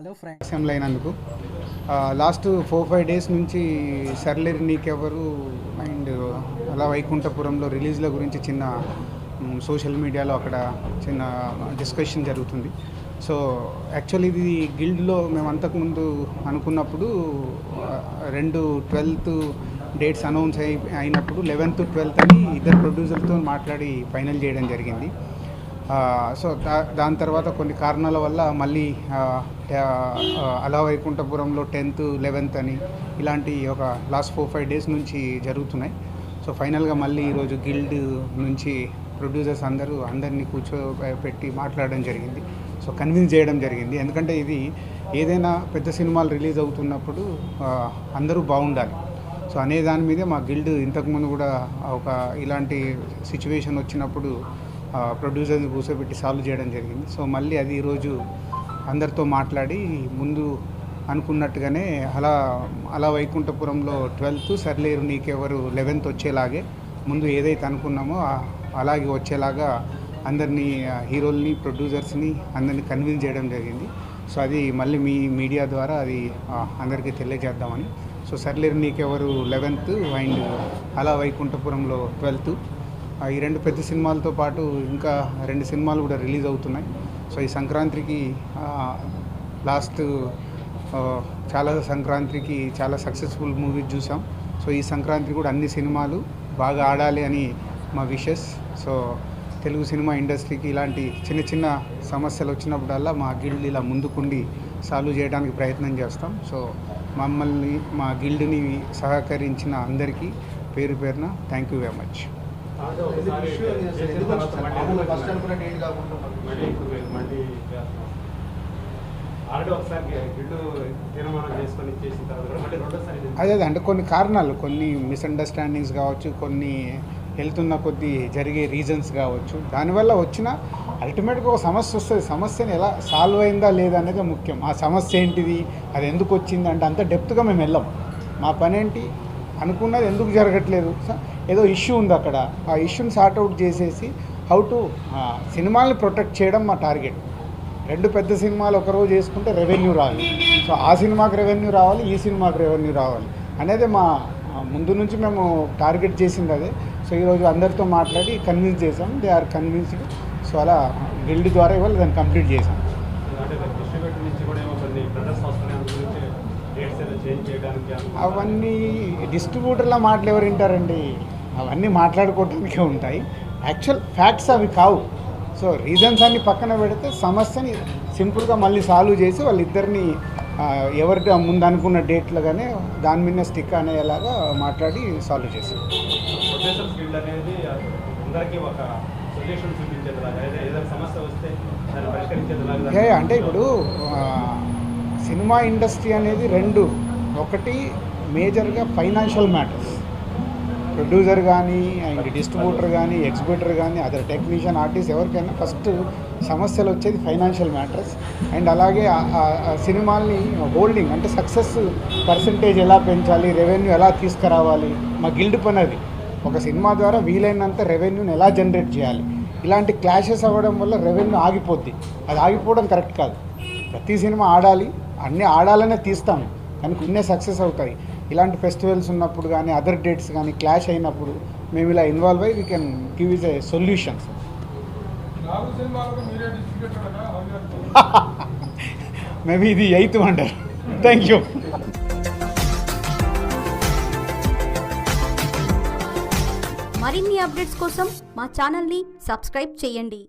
Hello friends, అయినందుకు last 4-5 days నుంచి సర్లేరు నీకెవరు and అలా వైకుంఠపురంలో రిలీజ్ల గురించి చిన్న సోషల్ మీడియాలో అక్కడ చిన్న డిస్కషన్ జరుగుతుంది. సో యాక్చువల్లీ ఇది గిల్డ్లో మేము అంతకుముందు అనుకున్నప్పుడు 12th డేట్స్ అనౌన్స్ అయినప్పుడు 11th 12th అని ఇద్దరు ప్రొడ్యూసర్తో మాట్లాడి ఫైనల్ చేయడం జరిగింది. సో దాని తర్వాత కొన్ని కారణాల వల్ల మళ్ళీ అలా వైకుంఠపురంలో 10th 11th అని ఇలాంటి ఒక లాస్ట్ 4-5 డేస్ నుంచి జరుగుతున్నాయి. సో ఫైనల్గా మళ్ళీ ఈరోజు గిల్డ్ నుంచి ప్రొడ్యూసర్స్ అందరినీ కూర్చోబెట్టి మాట్లాడడం జరిగింది. సో కన్విన్స్ చేయడం జరిగింది. ఎందుకంటే ఇది ఏదైనా పెద్ద సినిమాలు రిలీజ్ అవుతున్నప్పుడు అందరూ బాగుండాలి. సో అనే దాని మీదే మా గిల్డ్ ఇంతకుముందు కూడా ఒక ఇలాంటి సిచ్యువేషన్ వచ్చినప్పుడు ప్రొడ్యూసర్ని కూర్చోబెట్టి సాల్వ్ చేయడం జరిగింది. సో మళ్ళీ అది ఈరోజు అందరితో మాట్లాడి ముందు అనుకున్నట్టుగానే అలా వైకుంఠపురంలో 12th సర్లేరు నీకెవరు 11th వచ్చేలాగే ముందు ఏదైతే అనుకున్నామో అలాగే వచ్చేలాగా అందరినీ హీరోల్ని ప్రొడ్యూసర్స్ని అందరినీ కన్విన్స్ చేయడం జరిగింది. సో అది మళ్ళీ మీ మీడియా ద్వారా అది అందరికీ తెలియజేద్దామని. సో సర్లేరు నీకెవరు 11th అండ్ అలా వైకుంఠపురంలో 12th. ఈ రెండు పెద్ద సినిమాలతో పాటు ఇంకా 2 సినిమాలు కూడా రిలీజ్ అవుతున్నాయి. సో ఈ సంక్రాంతికి లాస్ట్ సంక్రాంతికి చాలా సక్సెస్ఫుల్ మూవీస్ చూసాం. సో ఈ సంక్రాంతి కూడా అన్ని సినిమాలు బాగా ఆడాలి అని మా విషెస్. సో తెలుగు సినిమా ఇండస్ట్రీకి ఇలాంటి చిన్న చిన్న సమస్యలు వచ్చినప్పుడల్లా మా గిల్డ్ ఇలా ముందుకుండి సాల్వ్ చేయడానికి ప్రయత్నం చేస్తాం. సో మమ్మల్ని మా గిల్డ్ని సహకరించిన అందరికీ పేరు పేరున థ్యాంక్ యూ వెరీ మచ్. అదే అంటే కొన్ని కారణాలు, కొన్ని మిస్అండర్స్టాండింగ్స్ కావచ్చు, కొన్ని వెళ్తున్న కొద్దీ జరిగే రీజన్స్ కావచ్చు. దానివల్ల వచ్చిన అల్టిమేట్గా ఒక సమస్య వస్తుంది. సమస్యని ఎలా సాల్వ్ అయిందా లేదా అనేది ముఖ్యం. ఆ సమస్య ఏంటిది, అది ఎందుకు వచ్చింది అంటే అంత డెప్త్గా మేము వెళ్ళాం. మా పని ఏంటి, అనుకున్నది ఎందుకు జరగట్లేదు, ఏదో ఇష్యూ ఉంది అక్కడ, ఆ ఇష్యూని సార్ట్అవుట్ చేసేసి హౌ టు సినిమాల్ని ప్రొటెక్ట్ చేయడం మా టార్గెట్. 2 పెద్ద సినిమాలు ఒకరోజు చేసుకుంటే రెవెన్యూ రావాలి. సో ఆ సినిమాకి రెవెన్యూ రావాలి, ఈ సినిమాకి రెవెన్యూ రావాలి అనేది మా ముందు నుంచి మేము టార్గెట్ చేసింది అదే. సో ఈరోజు అందరితో మాట్లాడి కన్విన్స్ చేసాం. They are convinced. సో అలా గిల్డ్ ద్వారా ఇవాళ దాన్ని కంప్లీట్ చేసాం. అవన్నీ డిస్ట్రిబ్యూటర్ల మాటలు ఎవరు వింటారండి, అవన్నీ మాట్లాడుకోవడానికే ఉంటాయి. యాక్చువల్ ఫ్యాక్ట్స్ అవి కావు. సో రీజన్స్ అన్ని పక్కన పెడితే సమస్యని సింపుల్గా మళ్ళీ సాల్వ్ చేసి వాళ్ళిద్దరిని ఎవరికి ముందు అనుకున్న డేట్లుగానే దాని మీద స్టిక్ అనేలాగా మాట్లాడి సాల్వ్ చేసాం. అంటే ఇప్పుడు సినిమా ఇండస్ట్రీ అనేది 2, ఒకటి మేజర్గా ఫైనాన్షియల్ మ్యాటర్స్. ప్రొడ్యూసర్ కానీ అండ్ డిస్ట్రిబ్యూటర్ కానీ ఎగ్జిబిటర్ కానీ అదర్ టెక్నీషియన్ ఆర్టిస్ట్ ఎవరికైనా ఫస్ట్ సమస్యలు వచ్చేది ఫైనాన్షియల్ మ్యాటర్స్. అండ్ అలాగే సినిమాల్ని హోల్డింగ్ అంటే సక్సెస్ పర్సంటేజ్ ఎలా పెంచాలి, రెవెన్యూ ఎలా తీసుకురావాలి, మా గిల్డ్ పని అది. ఒక సినిమా ద్వారా వీలైనంత రెవెన్యూని ఎలా జనరేట్ చేయాలి. ఇలాంటి క్లాషెస్ అవ్వడం వల్ల రెవెన్యూ ఆగిపోద్ది. అది ఆగిపోవడం కరెక్ట్ కాదు. ప్రతి సినిమా ఆడాలి, అన్నీ ఆడాలనే తీస్తాము, కానీ కొన్నే సక్సెస్ అవుతాయి. ఇలాంటి ఫెస్టివల్స్ ఉన్నప్పుడు కానీ అదర్ డేట్స్ కానీ క్లాష్ అయినప్పుడు మేము ఇలా ఇన్వాల్వ్ అయ్యి we can give is a solutions. Maybe ఇది 8th వండర్. Thank you. మరిన్ని అప్డేట్స్ కోసం మా ఛానల్ని సబ్స్క్రైబ్ చేయండి.